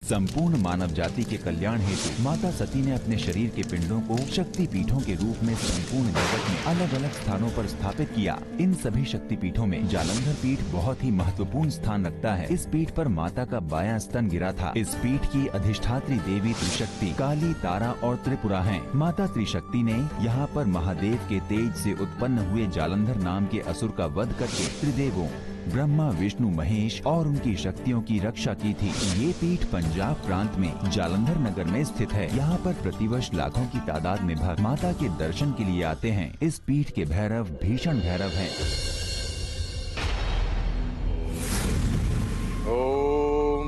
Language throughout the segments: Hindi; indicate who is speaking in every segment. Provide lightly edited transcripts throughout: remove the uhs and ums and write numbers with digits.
Speaker 1: संपूर्ण मानव जाति के कल्याण हेतु माता सती ने अपने शरीर के पिंडों को शक्ति पीठों के रूप में संपूर्ण जगत में अलग अलग स्थानों पर स्थापित किया। इन सभी शक्ति पीठों में जालंधर पीठ बहुत ही महत्वपूर्ण स्थान रखता है। इस पीठ पर माता का बायां स्तन गिरा था। इस पीठ की अधिष्ठात्री देवी त्रिशक्ति काली, तारा और त्रिपुरा हैं। माता त्रिशक्ति ने यहाँ पर महादेव के तेज से उत्पन्न हुए जालंधर नाम के असुर का वध करके त्रिदेवों ब्रह्मा, विष्णु, महेश और उनकी शक्तियों की रक्षा की थी। ये पीठ पंजाब प्रांत में जालंधर नगर में स्थित है। यहाँ पर प्रतिवर्ष लाखों की तादाद में भक्त माता के दर्शन के लिए आते हैं। इस पीठ के भैरव भीषण भैरव हैं।
Speaker 2: ओम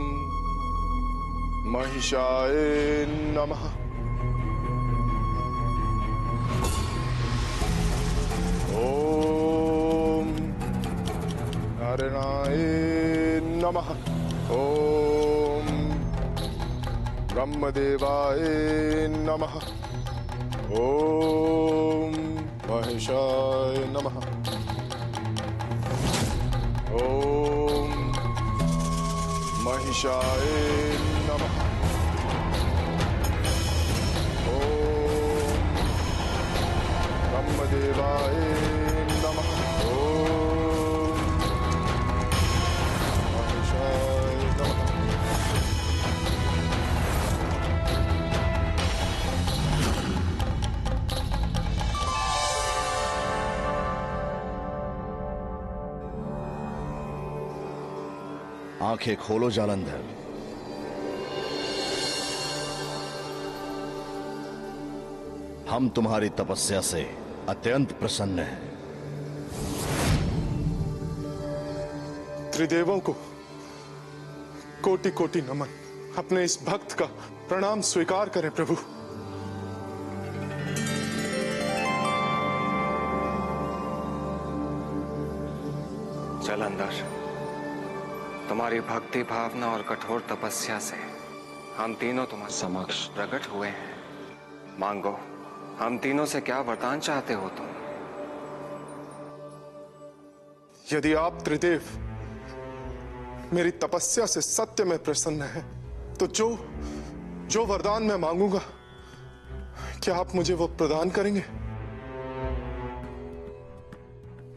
Speaker 2: महिषाय नमः। ओम नारायणाय नमः। ओम ब्रह्मदेवाय नमः। ओम महेशाय नमः। ओम महिषाय नमः। ओम ब्रह्मदेवाय नमः। ओम महिषाय नमः।
Speaker 3: आंखें खोलो जालंधर। हम तुम्हारी तपस्या से अत्यंत प्रसन्न हैं।
Speaker 2: त्रिदेवों को कोटि कोटि नमन। अपने इस भक्त का प्रणाम स्वीकार करें प्रभु।
Speaker 4: जालंधर, तुम्हारी भक्ति भावना और कठोर तपस्या से हम तीनों तुम्हारे समक्ष प्रकट हुए हैं। मांगो, हम तीनों से क्या वरदान चाहते हो तुम?
Speaker 2: यदि आप त्रिदेव मेरी तपस्या से सत्य में प्रसन्न हैं, तो जो वरदान मैं मांगूंगा, क्या आप मुझे वो प्रदान करेंगे?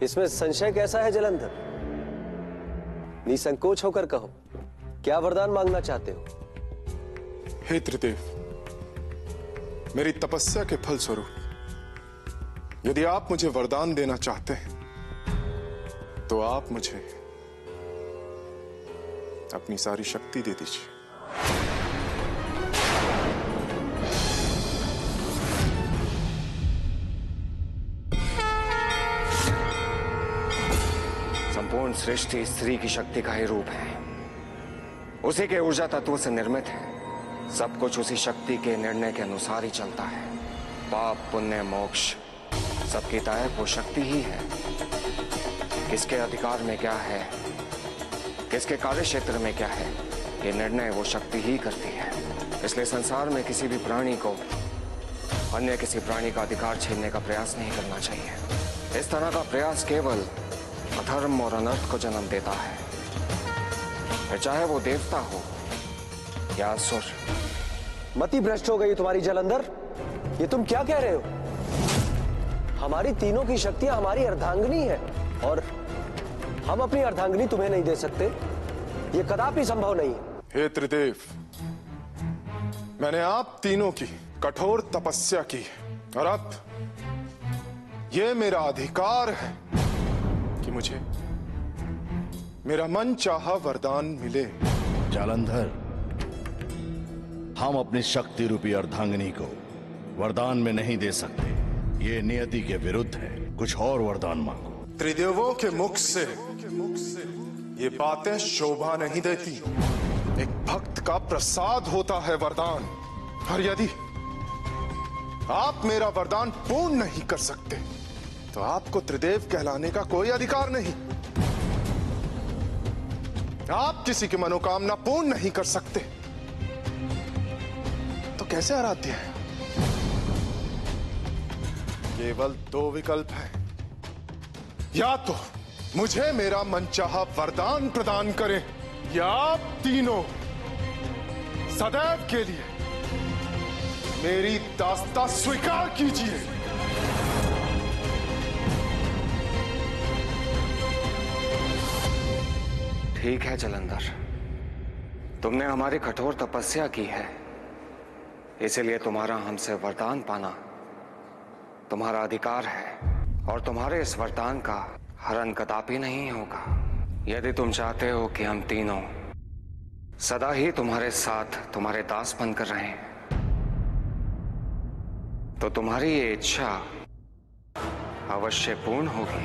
Speaker 5: इसमें संशय कैसा है जालंधर? निसंकोच होकर कहो, क्या वरदान मांगना चाहते हो?
Speaker 2: हे त्रिदेव, मेरी तपस्या के फल स्वरूप यदि आप मुझे वरदान देना चाहते हैं, तो आप मुझे अपनी सारी शक्ति दे दीजिए।
Speaker 4: संपूर्ण सृष्टि स्त्री की शक्ति का ही रूप है। उसी के ऊर्जा तत्वों से निर्मित है। सब कुछ उसी शक्ति के निर्णय के अनुसार ही चलता है। पाप, पुण्य, मोक्ष सबकी दायक वो शक्ति ही है। किसके अधिकार में क्या है, किसके कार्य क्षेत्र में क्या है, ये निर्णय वो शक्ति ही करती है। इसलिए संसार में किसी भी प्राणी को अन्य किसी प्राणी का अधिकार छीनने का प्रयास नहीं करना चाहिए। इस तरह का प्रयास केवल अधर्म और अनर्थ को जन्म देता है, फिर चाहे वो देवता हो या असुर।
Speaker 5: मति भ्रष्ट हो गई तुम्हारी जालंधर। ये तुम क्या कह रहे हो? हमारी तीनों की शक्तियां हमारी अर्धांगिनी है और हम अपनी अर्धांगिनी तुम्हें नहीं दे सकते। ये कदापि संभव नहीं है।
Speaker 2: हे त्रिदेव, मैंने आप तीनों की कठोर तपस्या की और अब ये मेरा अधिकार है कि मुझे मेरा मन चाहा वरदान मिले।
Speaker 3: जालंधर, हम अपनी शक्ति रूपी अर्धांगिनी को वरदान में नहीं दे सकते। ये नियति के विरुद्ध है। कुछ और वरदान मांगो।
Speaker 2: त्रिदेवों के मुख से ये बातें शोभा नहीं देती। एक भक्त का प्रसाद होता है वरदान, और यदि आप मेरा वरदान पूर्ण नहीं कर सकते, तो आपको त्रिदेव कहलाने का कोई अधिकार नहीं। आप किसी की मनोकामना पूर्ण नहीं कर सकते, तो कैसे आराध्य है? केवल दो विकल्प हैं। या तो मुझे मेरा मनचाहा वरदान प्रदान करें, या आप तीनों सदैव के लिए मेरी दास्ता स्वीकार कीजिए।
Speaker 4: ठीक है जलंधर, तुमने हमारी कठोर तपस्या की है, इसलिए तुम्हारा हमसे वरदान पाना तुम्हारा अधिकार है और तुम्हारे इस वरदान का हरण कदापि नहीं होगा। यदि तुम चाहते हो कि हम तीनों सदा ही तुम्हारे साथ तुम्हारे दास बनकर रहें, तो तुम्हारी ये इच्छा अवश्य पूर्ण होगी।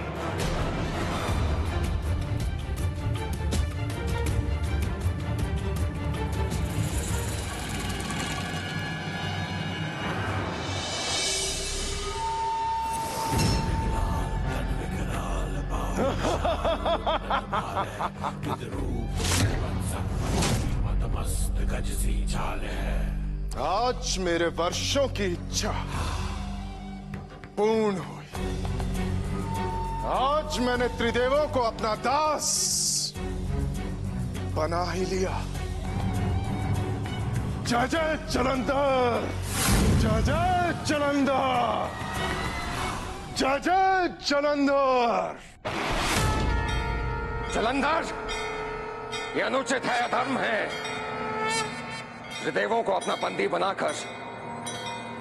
Speaker 2: आज मेरे वर्षों की इच्छा पूर्ण हुई। आज मैंने त्रिदेवों को अपना दास बना ही लिया। जय जय जलंधर, जय जय जलंधर, जय जय जलंधर।
Speaker 4: जलंधर, यह अनुचित है, अधर्म है। त्रिदेवों को अपना बंदी बनाकर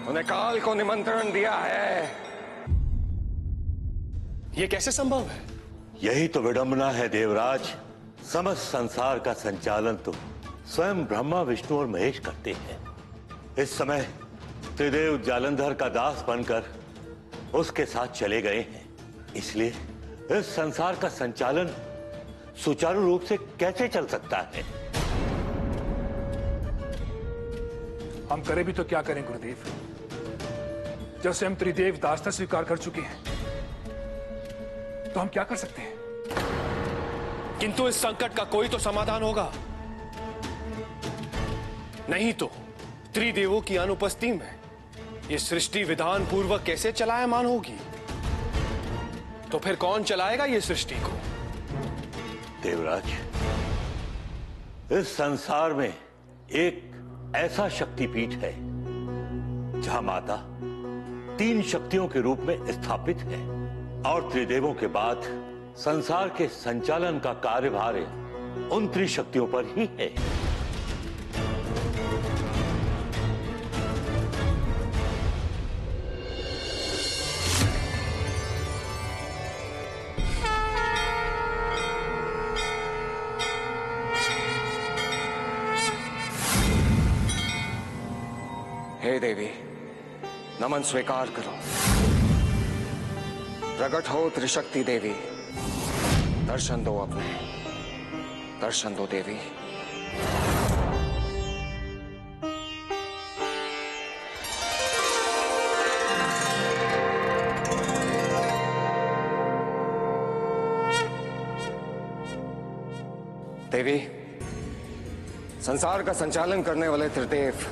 Speaker 4: उन्हें काल को निमंत्रण दिया है।
Speaker 6: यह कैसे संभव है?
Speaker 3: यही तो विडंबना है देवराज। समस्त संसार का संचालन तो स्वयं ब्रह्मा, विष्णु और महेश करते हैं। इस समय त्रिदेव जालंधर का दास बनकर उसके साथ चले गए हैं, इसलिए इस संसार का संचालन सुचारू रूप से कैसे चल सकता है?
Speaker 6: हम करें भी तो क्या करें गुरुदेव, जब से हम त्रिदेव दासता स्वीकार कर चुके हैं, तो हम क्या कर सकते हैं? किंतु इस संकट का कोई तो समाधान होगा, नहीं तो त्रिदेवों की अनुपस्थिति में यह सृष्टि विधान पूर्वक कैसे चलायमान होगी? तो फिर कौन चलाएगा ये सृष्टि को?
Speaker 3: देवराज, इस संसार में एक ऐसा शक्तिपीठ है जहां माता 3 शक्तियों के रूप में स्थापित है और त्रिदेवों के बाद संसार के संचालन का कार्यभार उन त्रिशक्तियों पर ही है।
Speaker 4: हे देवी, नमन स्वीकार करो। प्रकट हो त्रिशक्ति देवी, दर्शन दो अपने, दर्शन दो देवी। देवी, संसार का संचालन करने वाले त्रिदेव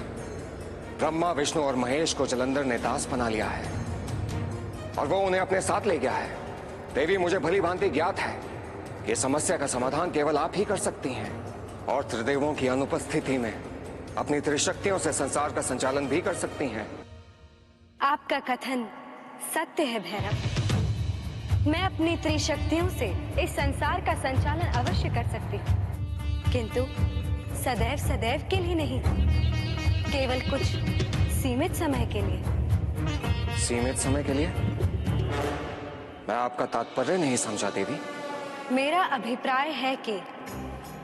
Speaker 4: ब्रह्मा, विष्णु और महेश को जलंधर ने दास बना लिया है और वो उन्हें अपने साथ ले गया है। देवी, मुझे भली भांति ज्ञात है कि समस्या का समाधान केवल आप ही कर सकती हैं और त्रिदेवों की अनुपस्थिति में अपनी त्रिशक्तियों से संसार का संचालन भी कर सकती हैं।
Speaker 7: आपका कथन सत्य है भैरव। मैं अपनी त्रिशक्तियों से इस संसार का संचालन अवश्य कर सकती हूँ, किंतु सदैव सदैव के लिए नहीं, केवल कुछ सीमित समय के लिए।
Speaker 4: सीमित समय के लिए? मैं आपका तात्पर्य नहीं समझा देवी।
Speaker 7: मेरा अभिप्राय है कि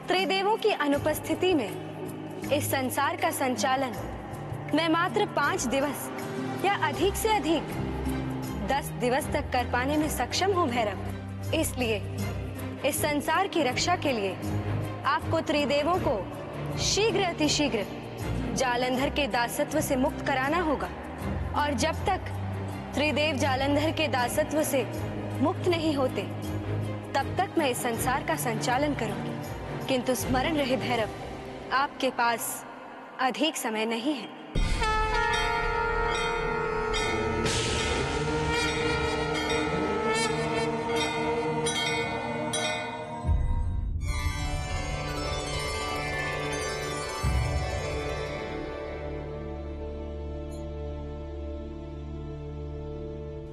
Speaker 7: त्रिदेवों की अनुपस्थिति में इस संसार का संचालन मैं मात्र 5 दिवस या अधिक से अधिक 10 दिवस तक कर पाने में सक्षम हूँ भैरव। इसलिए इस संसार की रक्षा के लिए आपको त्रिदेवों को शीघ्र अतिशीघ्र जालंधर के दासत्व से मुक्त कराना होगा और जब तक त्रिदेव जालंधर के दासत्व से मुक्त नहीं होते तब तक मैं इस संसार का संचालन करूंगी। किंतु स्मरण रहे भैरव, आपके पास अधिक समय नहीं है।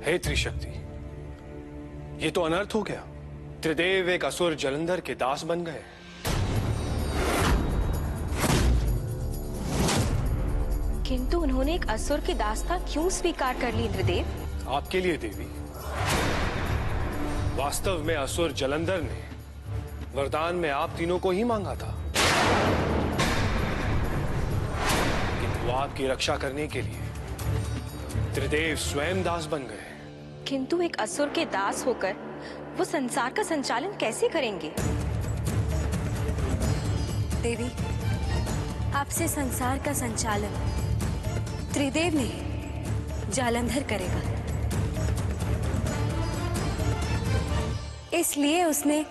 Speaker 4: हे त्रिशक्ति, ये तो अनर्थ हो गया। त्रिदेव एक असुर जलंधर के दास बन गए।
Speaker 7: किंतु उन्होंने एक असुर की दासता क्यों स्वीकार कर ली इंद्रदेव?
Speaker 4: आपके लिए देवी। वास्तव में असुर जलंधर ने वरदान में आप तीनों को ही मांगा था, किंतु आपकी रक्षा करने के लिए त्रिदेव स्वयं दास बन गए।
Speaker 7: किंतु एक असुर के दास होकर वो संसार का संचालन कैसे करेंगे? देवी, आपसे संसार का संचालन त्रिदेव नहीं, जालंधर करेगा। इसलिए उसने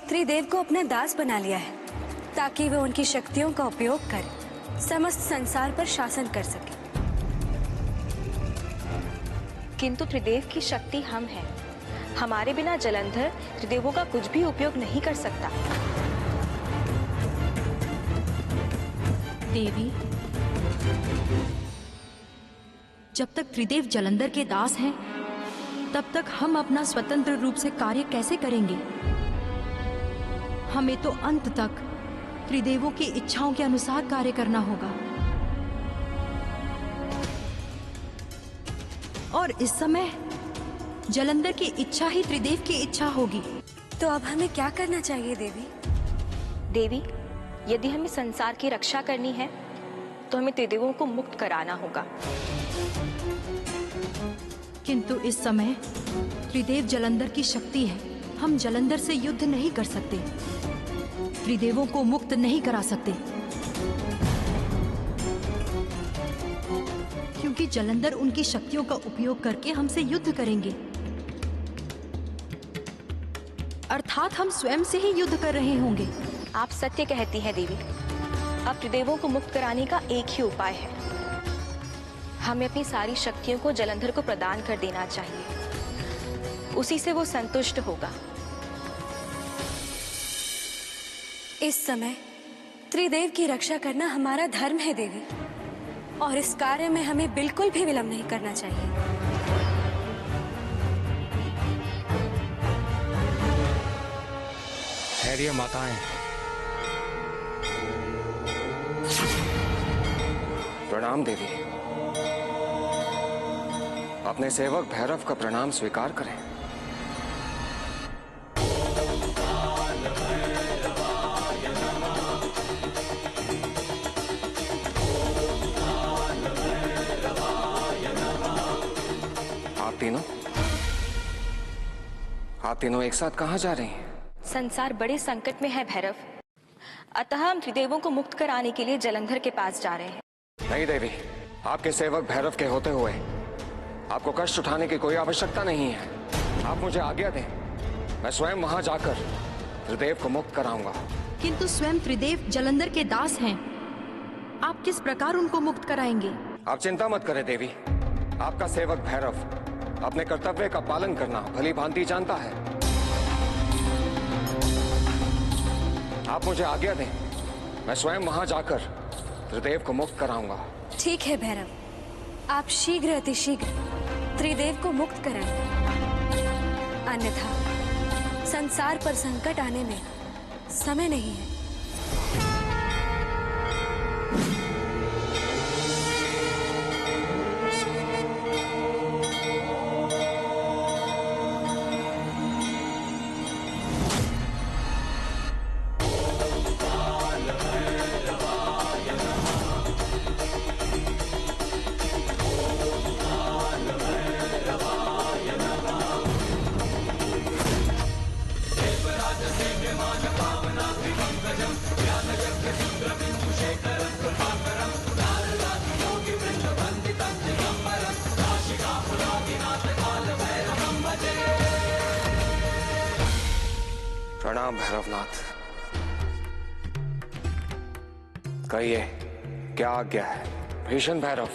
Speaker 7: त्रिदेव को अपना दास बना लिया है, ताकि वह उनकी शक्तियों का उपयोग कर समस्त संसार पर शासन कर सके। किंतु त्रिदेव की शक्ति हम हैं। हमारे बिना जलंधर त्रिदेवों का कुछ भी उपयोग नहीं कर सकता।
Speaker 8: देवी, जब तक त्रिदेव जलंधर के दास हैं, तब तक हम अपना स्वतंत्र रूप से कार्य कैसे करेंगे? हमें तो अंत तक त्रिदेवों की इच्छाओं के अनुसार कार्य करना होगा। और इस समय जलंधर की इच्छा ही त्रिदेव की इच्छा होगी।
Speaker 7: तो अब हमें क्या करना चाहिए देवी? देवी, यदि हमें संसार की रक्षा करनी है तो हमें त्रिदेवों को मुक्त कराना होगा।
Speaker 8: किंतु इस समय त्रिदेव जलंधर की शक्ति है। हम जलंधर से युद्ध नहीं कर सकते, त्रिदेवों को मुक्त नहीं करा सकते, क्योंकि जलंधर उनकी शक्तियों का उपयोग करके हमसे युद्ध करेंगे। अर्थात हम स्वयं से ही युद्ध कर रहे होंगे।
Speaker 7: आप सत्य कहती हैं देवी। अब त्रिदेवों को मुक्त कराने का एक ही उपाय है। हमें अपनी सारी शक्तियों को जलंधर को प्रदान कर देना चाहिए, उसी से वो संतुष्ट होगा। इस समय त्रिदेव की रक्षा करना हमारा धर्म है देवी, और इस कार्य में हमें बिल्कुल भी विलंब नहीं करना चाहिए।
Speaker 4: धैर्य माताएं।
Speaker 5: प्रणाम देवी। अपने सेवक भैरव का प्रणाम स्वीकार करें। आप तीनों एक साथ कहां जा रही हैं?
Speaker 7: संसार बड़े संकट में है भैरव, अतः हम त्रिदेवों को मुक्त कराने के लिए जलंधर के पास जा रहे हैं।
Speaker 5: नहीं देवी, आपके सेवक भैरव के होते हुए आपको कष्ट उठाने की कोई आवश्यकता नहीं है। आप मुझे आज्ञा दें, मैं स्वयं वहां जाकर त्रिदेव को मुक्त कराऊंगा।
Speaker 8: किंतु स्वयं त्रिदेव जलंधर के दास हैं, आप किस प्रकार उनको मुक्त कराएंगे?
Speaker 5: आप चिंता मत करें देवी, आपका सेवक भैरव अपने कर्तव्य का पालन करना भली भांति जानता है। आप मुझे आज्ञा दें, मैं स्वयं वहां जाकर त्रिदेव को मुक्त कराऊंगा।
Speaker 7: ठीक है भैरव, आप शीघ्र अतिशीघ्र त्रिदेव को मुक्त कराएं, अन्यथा संसार पर संकट आने में समय नहीं है।
Speaker 5: प्रणाम भैरवनाथ। कहिए, क्या आज्ञा है? भीषण भैरव,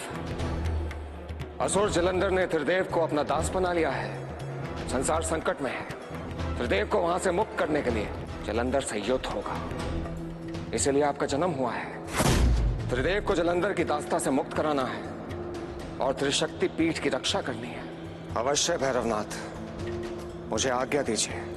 Speaker 5: असुर जलंधर ने त्रिदेव को अपना दास बना लिया है। संसार संकट में है। त्रिदेव को वहां से मुक्त करने के लिए जलंधर से युद्ध होगा, इसलिए आपका जन्म हुआ है। त्रिदेव को जलंधर की दास्ता से मुक्त कराना है और त्रिशक्ति पीठ की रक्षा करनी है।
Speaker 4: अवश्य भैरवनाथ, मुझे आज्ञा दीजिए।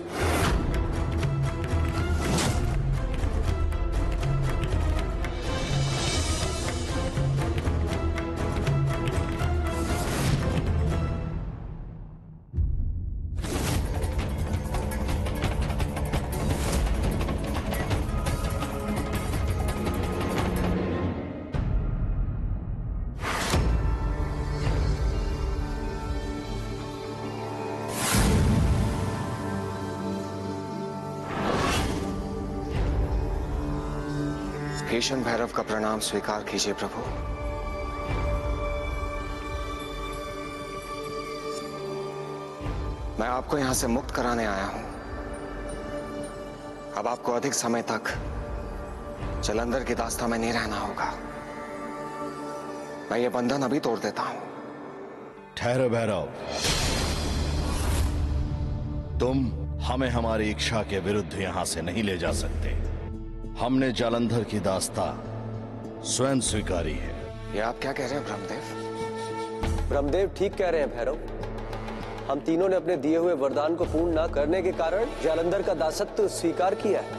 Speaker 4: भीषण भैरव का प्रणाम स्वीकार कीजिए प्रभु। मैं आपको यहां से मुक्त कराने आया हूं। अब आपको अधिक समय तक जलंधर की दास्ता में नहीं रहना होगा। मैं ये बंधन अभी तोड़ देता हूं।
Speaker 9: ठहरो भैरव, तुम हमें हमारी इच्छा के विरुद्ध यहां से नहीं ले जा सकते। हमने जालंधर की दास्ता स्वयं स्वीकारी है।
Speaker 4: ये आप क्या कह रहे हैं ब्रह्मदेव?
Speaker 5: ब्रह्मदेव ठीक कह रहे हैं भैरव। हम तीनों ने अपने दिए हुए वरदान को पूर्ण न करने के कारण जालंधर का दासत्व स्वीकार किया है।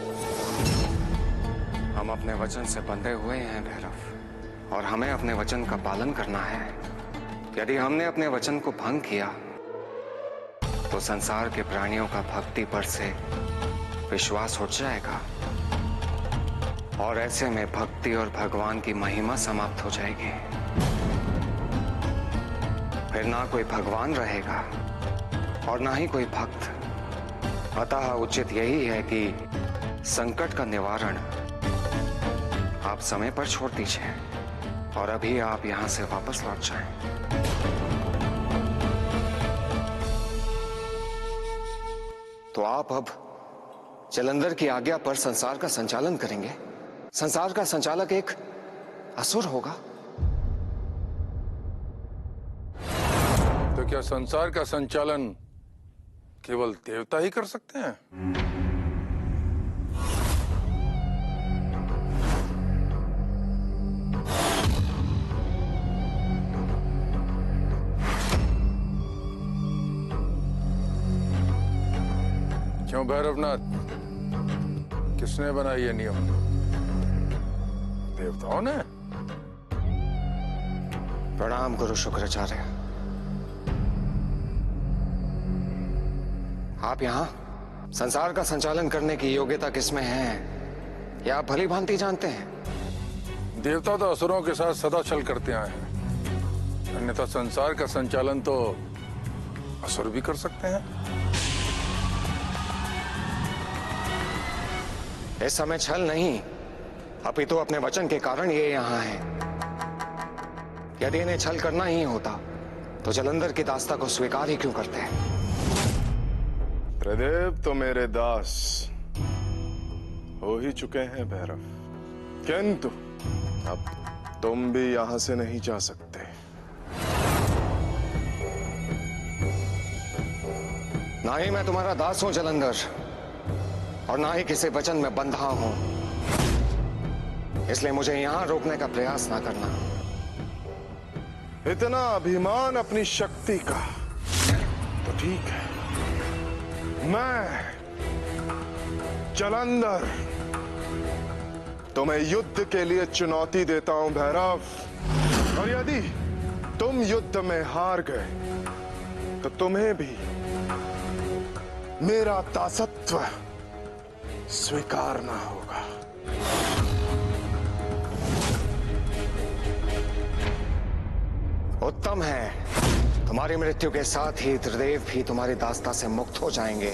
Speaker 4: हम अपने वचन से बंधे हुए हैं भैरव, और हमें अपने वचन का पालन करना है। यदि हमने अपने वचन को भंग किया तो संसार के प्राणियों का भक्ति पर से विश्वास उठ जाएगा, और ऐसे में भक्ति और भगवान की महिमा समाप्त हो जाएगी। फिर ना कोई भगवान रहेगा और ना ही कोई भक्त। अतः उचित यही है कि संकट का निवारण आप समय पर छोड़ दीजिए, और अभी आप यहां से वापस लौट जाएं। तो आप अब जलंधर की आज्ञा पर संसार का संचालन करेंगे। संसार का संचालक एक असुर होगा।
Speaker 10: तो क्या संसार का संचालन केवल देवता ही कर सकते हैं? क्यों भैरवनाथ, किसने बनाया ये नियम? देवताओं ने?
Speaker 4: प्रणाम गुरु शुक्राचार्य। आप यहां संसार का संचालन करने की योग्यता किसमें है, या आप भली भांति जानते हैं?
Speaker 10: देवता तो असुरों के साथ सदा छल करते आए हैं, अन्यथा संसार का संचालन तो असुर भी कर सकते हैं।
Speaker 4: इस समय छल नहीं, अपितु अपने वचन के कारण ये यहां है। यदि इन्हें छल करना ही होता तो जलंधर की दास्ता को स्वीकार ही क्यों करते हैं?
Speaker 2: त्रिदेव तो मेरे दास हो ही चुके हैं भैरव, किंतु अब तुम भी यहां से नहीं जा सकते।
Speaker 4: ना ही मैं तुम्हारा दास हूं जलंधर, और ना ही किसी वचन में बंधा हूं, इसलिए मुझे यहां रोकने का प्रयास ना करना।
Speaker 2: इतना अभिमान अपनी शक्ति का तो ठीक है, मैं जलंधर तुम्हें युद्ध के लिए चुनौती देता हूं भैरव, और यदि तुम युद्ध में हार गए तो तुम्हें भी मेरा दासत्व स्वीकारना होगा।
Speaker 4: उत्तम है, तुम्हारी मृत्यु के साथ ही त्रिदेव भी तुम्हारी दास्ता से मुक्त हो जाएंगे,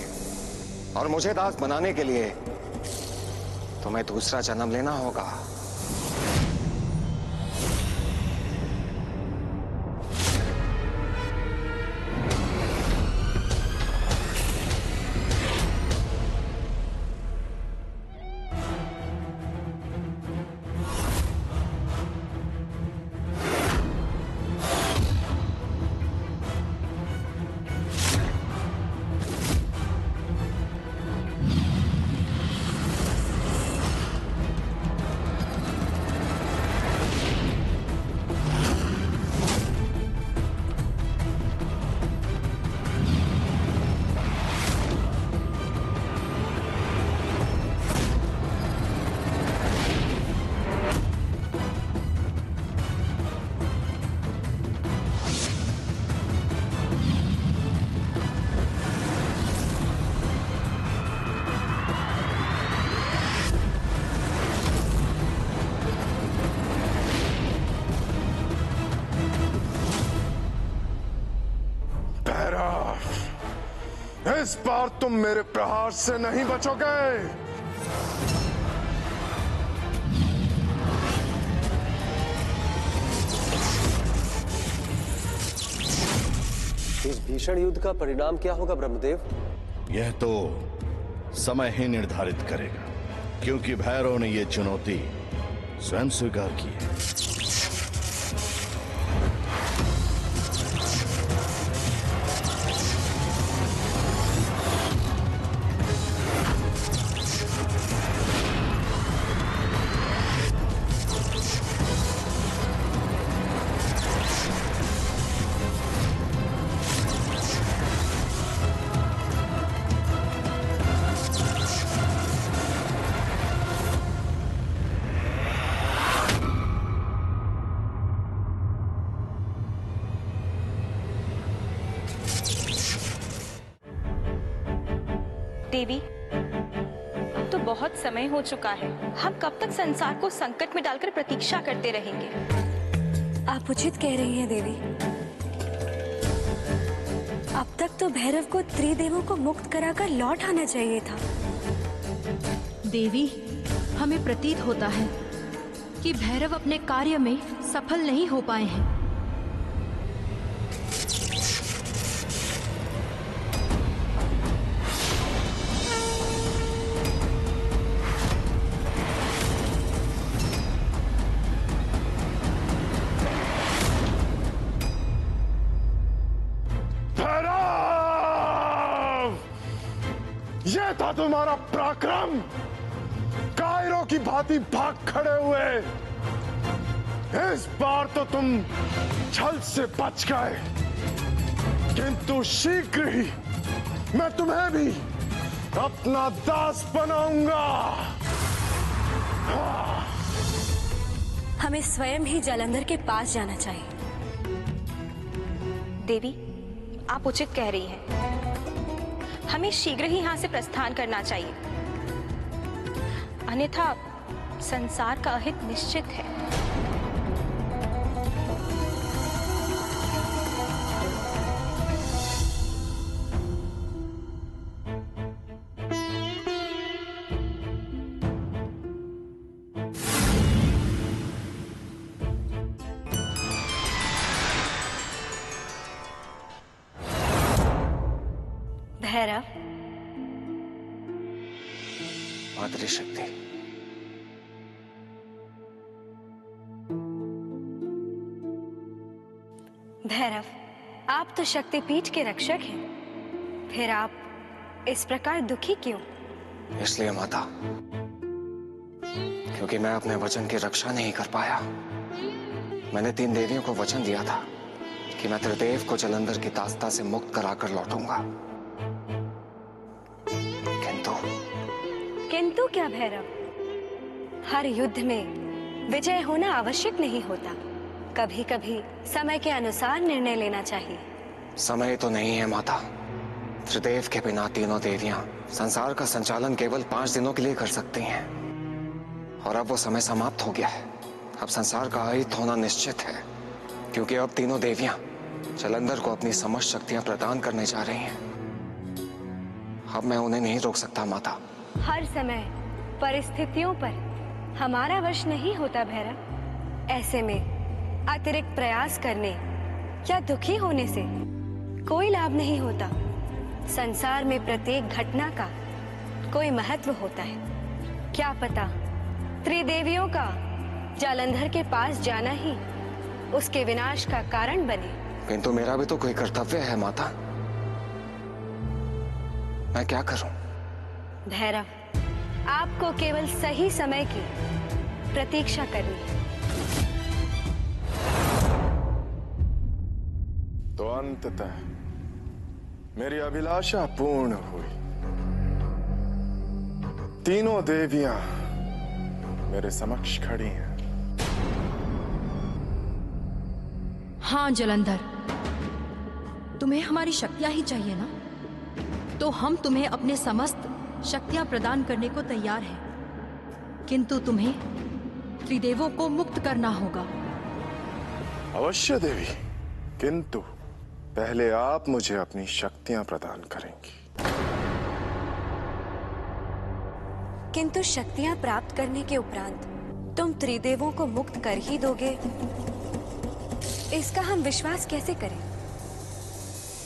Speaker 4: और मुझे दास बनाने के लिए तुम्हें दूसरा जन्म लेना होगा।
Speaker 2: इस बार तुम मेरे प्रहार से नहीं बचोगे।
Speaker 5: इस भीषण युद्ध का परिणाम क्या होगा ब्रह्मदेव?
Speaker 9: यह तो समय ही निर्धारित करेगा, क्योंकि भैरव ने यह चुनौती स्वयं स्वीकार की है।
Speaker 11: देवी, अब तो बहुत समय हो चुका है। हम कब तक संसार को संकट में डालकर प्रतीक्षा करते रहेंगे?
Speaker 7: आप उचित कह रही हैं देवी। अब तक तो भैरव को त्रिदेवों को मुक्त कराकर लौट आना चाहिए था।
Speaker 8: देवी, हमें प्रतीत होता है कि भैरव अपने कार्य में सफल नहीं हो पाए हैं।
Speaker 2: यह था तुम्हारा पराक्रम, कायरों की भांति भाग खड़े हुए। इस बार तो तुम छल से बच गए, किंतु शीघ्र ही मैं तुम्हें भी अपना दास बनाऊंगा।
Speaker 7: हमें स्वयं ही जालंधर के पास जाना चाहिए।
Speaker 11: देवी, आप उचित कह रही हैं। हमें शीघ्र ही यहाँ से प्रस्थान करना चाहिए, अन्यथा संसार का अहित निश्चित है।
Speaker 7: भैरव,
Speaker 4: मातृ शक्ति,
Speaker 7: भैरव, आप तो शक्तिपीठ के रक्षक हैं। फिर आप इस प्रकार दुखी क्यों?
Speaker 4: इसलिए माता, क्योंकि मैं अपने वचन की रक्षा नहीं कर पाया। मैंने 3 देवियों को वचन दिया था कि मैं त्रिदेव को जालंधर की दास्ता से मुक्त कराकर लौटूंगा।
Speaker 7: किंतु क्या भैरव? हर युद्ध में विजय होना आवश्यक नहीं होता। कभी कभी समय के अनुसार निर्णय लेना चाहिए।
Speaker 4: समय तो नहीं है माता। त्रिदेव के बिना तीनों देवियां संसार का संचालन केवल 5 दिनों के लिए कर सकती हैं, और अब वो समय समाप्त हो गया है। अब संसार का अहित होना निश्चित है, क्योंकि अब तीनों देवियां जालंधर को अपनी समस्त शक्तियां प्रदान करने जा रही हैं। अब मैं उन्हें नहीं रोक सकता माता।
Speaker 7: हर समय परिस्थितियों पर हमारा वश नहीं होता भैरव। ऐसे में अतिरिक्त प्रयास करने या दुखी होने से कोई लाभ नहीं होता। संसार में प्रत्येक घटना का कोई महत्व होता है। क्या पता त्रिदेवियों का जालंधर के पास जाना ही उसके विनाश का कारण बने।
Speaker 4: किंतु मेरा भी तो कोई कर्तव्य है माता। मैं क्या करूं?
Speaker 7: भैरव, आपको केवल सही समय की प्रतीक्षा करनी है।
Speaker 2: तो अंततः मेरी अभिलाषा पूर्ण हुई। तीनों देवियां मेरे समक्ष खड़ी हैं।
Speaker 8: हाँ जालंधर, तुम्हें हमारी शक्तियां ही चाहिए ना? तो हम तुम्हें अपने समस्त शक्तियां प्रदान करने को तैयार हैं, किंतु तुम्हें त्रिदेवों को मुक्त करना होगा।
Speaker 2: अवश्य देवी, किंतु पहले आप मुझे अपनी शक्तियां प्रदान करेंगी।
Speaker 7: किंतु शक्तियां प्राप्त करने के उपरांत तुम त्रिदेवों को मुक्त कर ही दोगे, इसका हम विश्वास कैसे करें?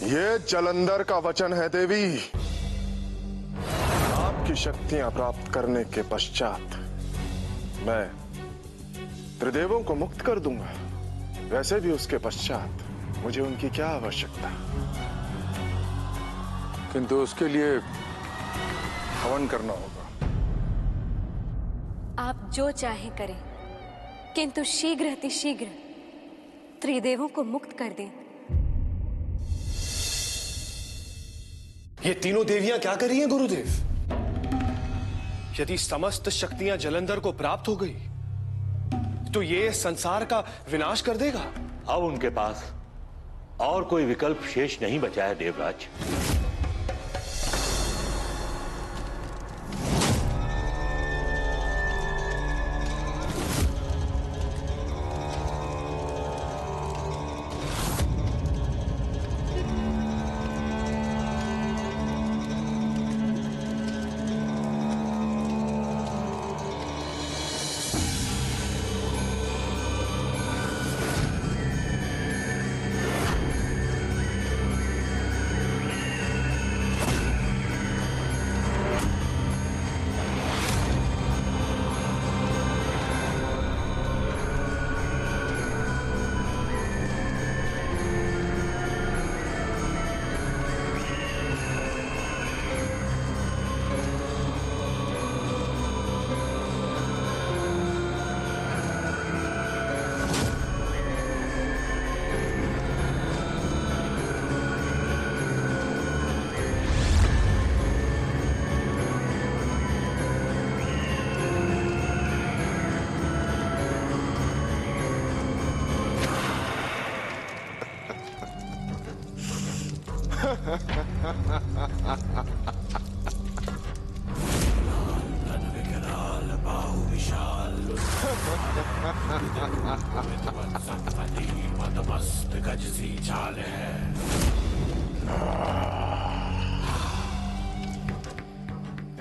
Speaker 2: ये जलंधर का वचन है देवी। आपकी शक्तियां प्राप्त करने के पश्चात मैं त्रिदेवों को मुक्त कर दूंगा। वैसे भी उसके पश्चात मुझे उनकी क्या आवश्यकता,
Speaker 10: किंतु उसके लिए हवन करना होगा।
Speaker 7: आप जो चाहे करें, किंतु शीघ्र अतिशीघ्र त्रिदेवों को मुक्त कर दें।
Speaker 5: ये तीनों देवियां क्या कर रही हैं गुरुदेव? यदि समस्त शक्तियां जलंधर को प्राप्त हो गई तो ये संसार का विनाश कर देगा।
Speaker 3: अब उनके पास और कोई विकल्प शेष नहीं बचा है देवराज।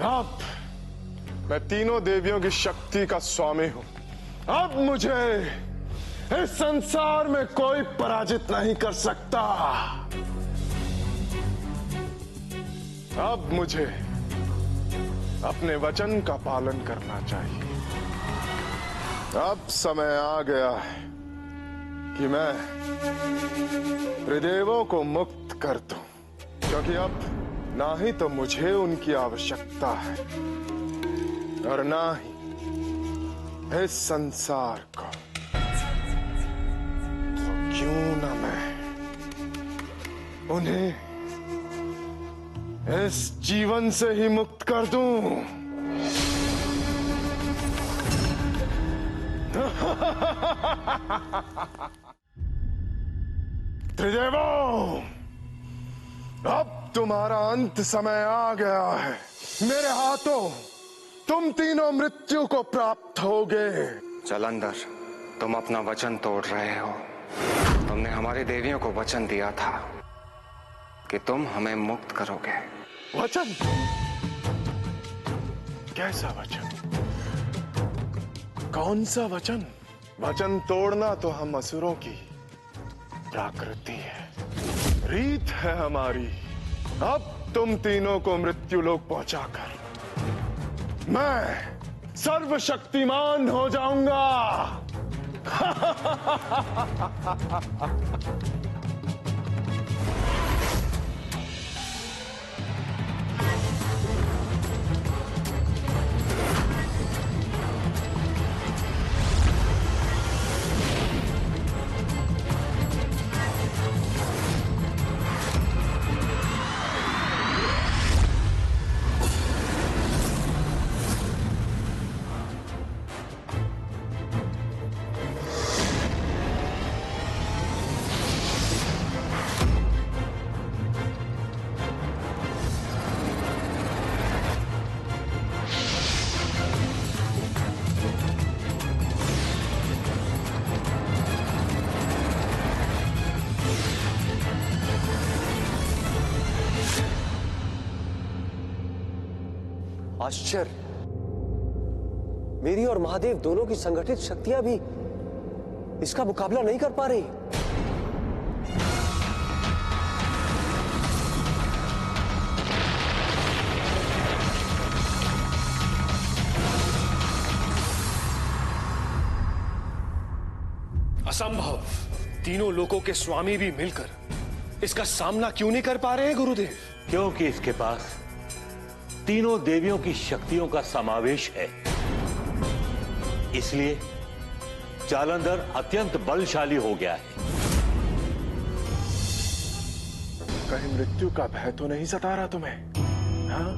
Speaker 2: अब मैं तीनों देवियों की शक्ति का स्वामी हूं। अब मुझे इस संसार में कोई पराजित नहीं कर सकता। अब मुझे अपने वचन का पालन करना चाहिए। अब समय आ गया है कि मैं त्रिदेवों को मुक्त कर दूं, क्योंकि अब ना ही तो मुझे उनकी आवश्यकता है और ना ही इस संसार को। तो क्यों ना मैं उन्हें इस जीवन से ही मुक्त कर दूं। त्रिदेवों, अब तुम्हारा अंत समय आ गया है। मेरे हाथों तुम तीनों मृत्यु को प्राप्त होगे।
Speaker 4: जलंधर, तुम अपना वचन तोड़ रहे हो। तुमने हमारी देवियों को वचन दिया था कि तुम हमें मुक्त करोगे।
Speaker 2: वचन? कैसा वचन? कौन सा वचन? वचन तोड़ना तो हम असुरों की प्रकृति है, रीत है हमारी। अब तुम तीनों को मृत्यु लोक पहुंचाकर मैं सर्वशक्तिमान हो जाऊंगा।
Speaker 5: आश्चर्य, मेरी और महादेव दोनों की संगठित शक्तियां भी इसका मुकाबला नहीं कर पा रही।
Speaker 4: असंभव। तीनों लोकों के स्वामी भी मिलकर इसका सामना क्यों नहीं कर पा रहे हैं गुरुदेव?
Speaker 3: क्योंकि इसके पास तीनों देवियों की शक्तियों का समावेश है। इसलिए जालंधर अत्यंत बलशाली हो गया है।
Speaker 2: कहीं मृत्यु का भय तो नहीं सता रहा तुम्हें? हाँ?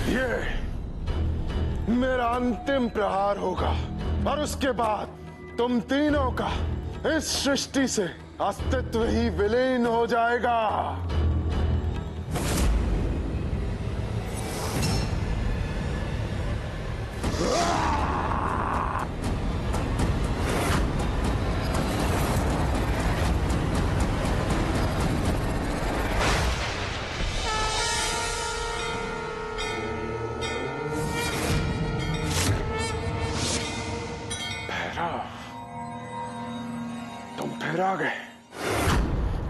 Speaker 2: ये मेरा अंतिम प्रहार होगा और उसके बाद तुम तीनों का इस सृष्टि से अस्तित्व ही विलीन हो जाएगा। तुम फिर आ गए।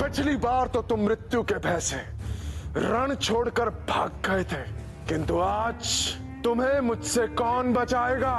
Speaker 2: पिछली बार तो तुम मृत्यु के भय से रण छोड़कर भाग गए थे, किंतु आज तुम्हें मुझसे कौन बचाएगा?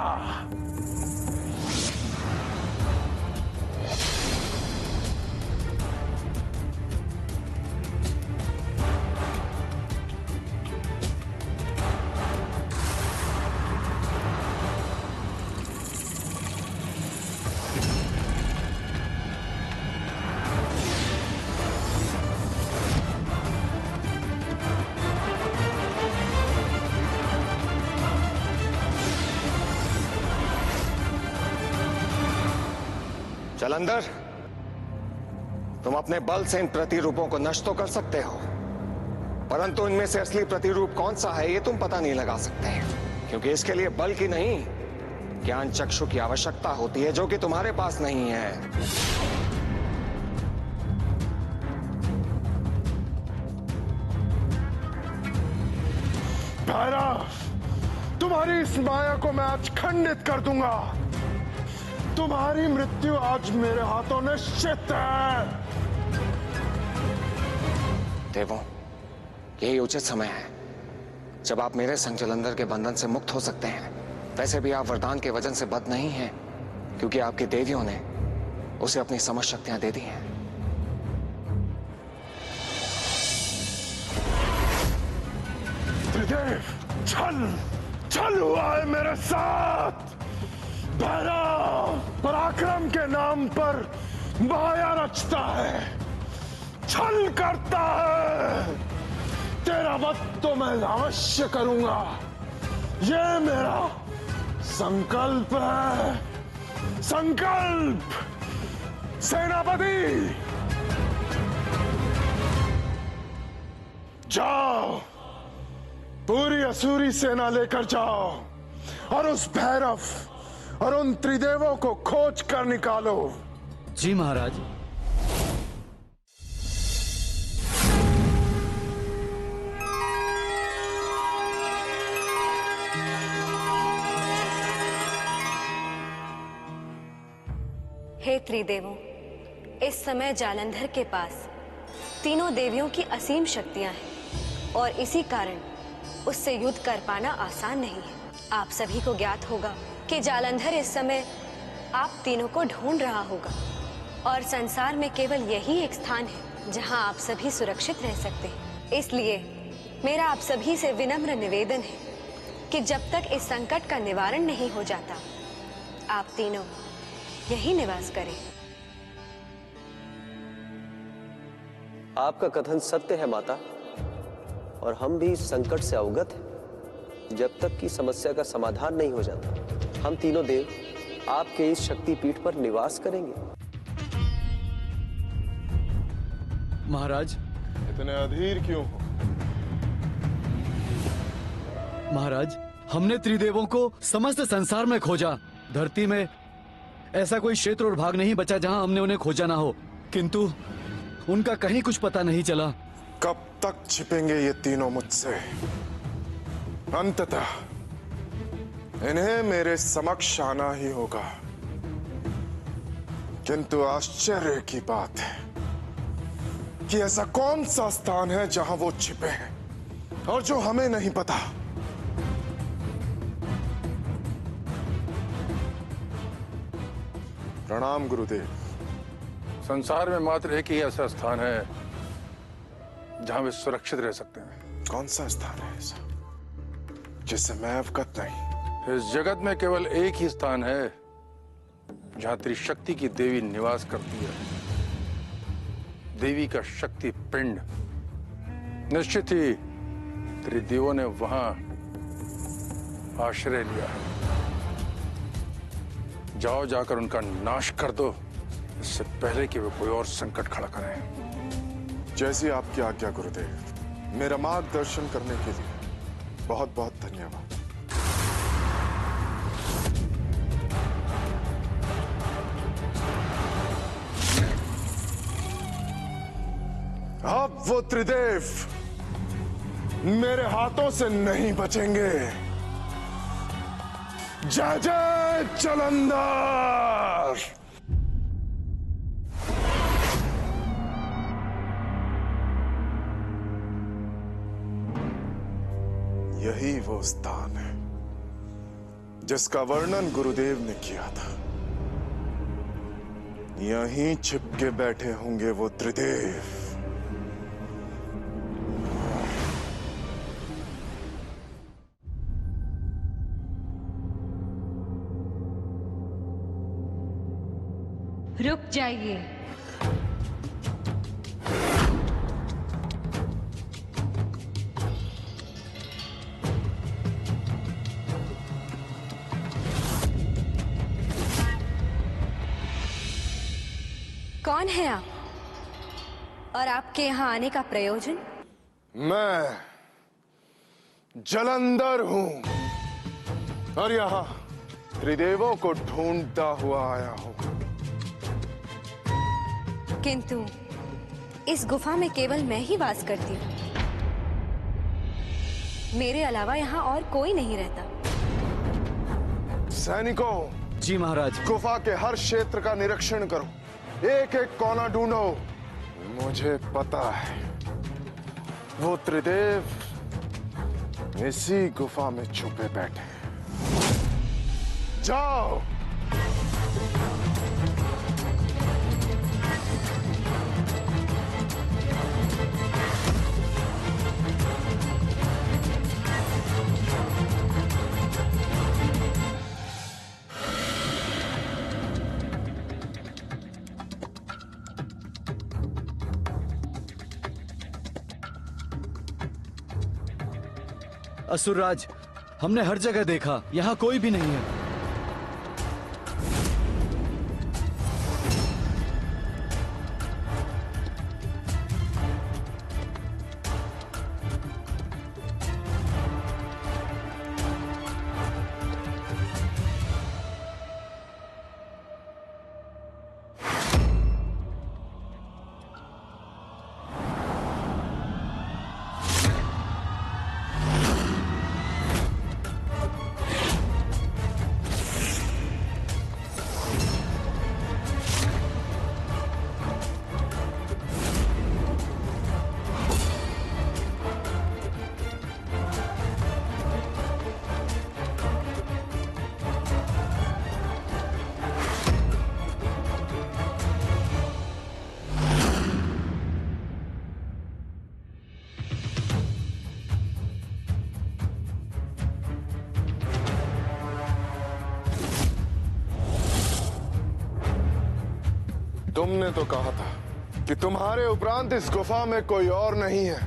Speaker 4: जालंधर, तुम अपने बल से इन प्रतिरूपों को नष्ट तो कर सकते हो, परंतु इनमें से असली प्रतिरूप कौन सा है ये तुम पता नहीं लगा सकते, क्योंकि इसके लिए बल की नहीं ज्ञान चक्षु की आवश्यकता होती है, जो कि तुम्हारे पास नहीं है।
Speaker 2: भैरव, तुम्हारी इस माया को मैं आज खंडित कर दूंगा। तुम्हारी मृत्यु आज मेरे हाथों निश्चित है।
Speaker 4: देवों, यही उचित समय है जब आप मेरे संग जालंधर के बंधन से मुक्त हो सकते हैं। वैसे भी आप वरदान के वजन से बद नहीं हैं, क्योंकि आपकी देवियों ने उसे अपनी समस्त शक्तियां दे दी हैं।
Speaker 2: त्रिदेव, छल हुआ है मेरे साथ। भैरव पराक्रम के नाम पर माया रचता है, छल करता है। तेरा वध तो मैं अवश्य करूंगा, ये मेरा संकल्प है। संकल्प सेनापति, जाओ पूरी असुरी सेना लेकर जाओ और उस भैरव और उन त्रिदेवों को खोज कर निकालो।
Speaker 12: जी महाराज।
Speaker 7: हे त्रिदेवों, इस समय जालंधर के पास तीनों देवियों की असीम शक्तियां हैं और इसी कारण उससे युद्ध कर पाना आसान नहीं है। आप सभी को ज्ञात होगा कि जालंधर इस समय आप तीनों को ढूंढ रहा होगा और संसार में केवल यही एक स्थान है जहां आप सभी सुरक्षित रह सकते हैं। इसलिए मेरा आप सभी से विनम्र निवेदन है कि जब तक इस संकट का निवारण नहीं हो जाता, आप तीनों यही निवास करें।
Speaker 5: आपका कथन सत्य है माता, और हम भी इस संकट से अवगत हैं। जब तक कि समस्या का समाधान नहीं हो जाता, हम तीनों देव आपके इस शक्तिपीठ पर निवास करेंगे।
Speaker 12: महाराज,
Speaker 2: इतने अधीर क्यों हो?
Speaker 12: महाराज, हमने त्रिदेवों को समस्त संसार में खोजा। धरती में ऐसा कोई क्षेत्र और भाग नहीं बचा जहां हमने उन्हें खोजा ना हो, किंतु उनका कहीं कुछ पता नहीं चला।
Speaker 2: कब तक छिपेंगे ये तीनों मुझसे? अंततः इन्हें मेरे समक्ष आना ही होगा। किंतु आश्चर्य की बात है कि ऐसा कौन सा स्थान है जहां वो छिपे हैं और जो हमें नहीं पता। प्रणाम गुरुदेव।
Speaker 10: संसार में मात्र एक ही ऐसा स्थान है जहां वे सुरक्षित रह सकते हैं।
Speaker 2: कौन सा स्थान है ऐसा जिससे मैं अवगत नहीं?
Speaker 10: इस जगत में केवल एक ही स्थान है जहां त्रिशक्ति की देवी निवास करती है। देवी का शक्ति पिंड निश्चित ही त्रिदेवों ने वहां आश्रय लिया है। जाओ, जाकर उनका नाश कर दो, इससे पहले कि वे कोई और संकट खड़ा करें।
Speaker 2: जैसी आपकी आज्ञा गुरुदेव। मेरा मार्गदर्शन करने के लिए बहुत बहुत धन्यवाद। अब वो त्रिदेव मेरे हाथों से नहीं बचेंगे। जय जय जालंधर। यही वो स्थान है जिसका वर्णन गुरुदेव ने किया था। यहीं छिपके बैठे होंगे वो त्रिदेव।
Speaker 13: रुक जाइए।
Speaker 7: कौन है आप और आपके यहाँ आने का प्रयोजन?
Speaker 2: मैं जालंधर हूं और यहाँ त्रिदेवों को ढूंढता हुआ आया हूं।
Speaker 7: किंतु इस गुफा में केवल मैं ही वास करती हूँ। मेरे अलावा यहाँ और कोई नहीं रहता।
Speaker 2: सैनिकों।
Speaker 12: जी महाराज।
Speaker 2: गुफा के हर क्षेत्र का निरीक्षण करो, एक एक कोना ढूंढो। मुझे पता है वो त्रिदेव इसी गुफा में छुपे बैठे हैं। जाओ।
Speaker 12: असुरराज, हमने हर जगह देखा, यहाँ कोई भी नहीं है। तुमने तो कहा था कि तुम्हारे उपरांत इस गुफा में कोई और नहीं है,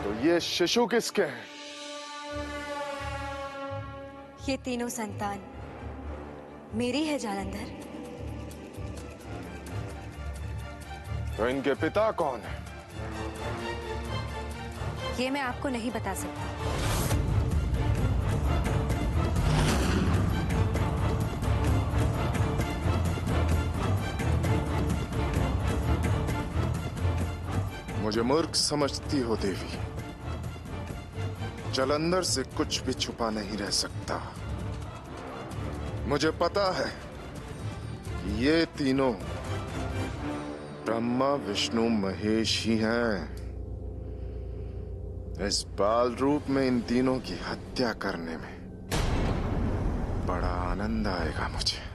Speaker 12: तो ये शिशु किसके हैं?
Speaker 7: ये तीनों संतान मेरी है जालंधर।
Speaker 2: तो इनके पिता कौन है?
Speaker 7: ये मैं आपको नहीं बता सकती।
Speaker 2: मुझे मूर्ख समझती हो देवी। जालंधर से कुछ भी छुपा नहीं रह सकता। मुझे पता है कि ये तीनों ब्रह्मा विष्णु महेश ही हैं। इस बाल रूप में इन तीनों की हत्या करने में बड़ा आनंद आएगा मुझे।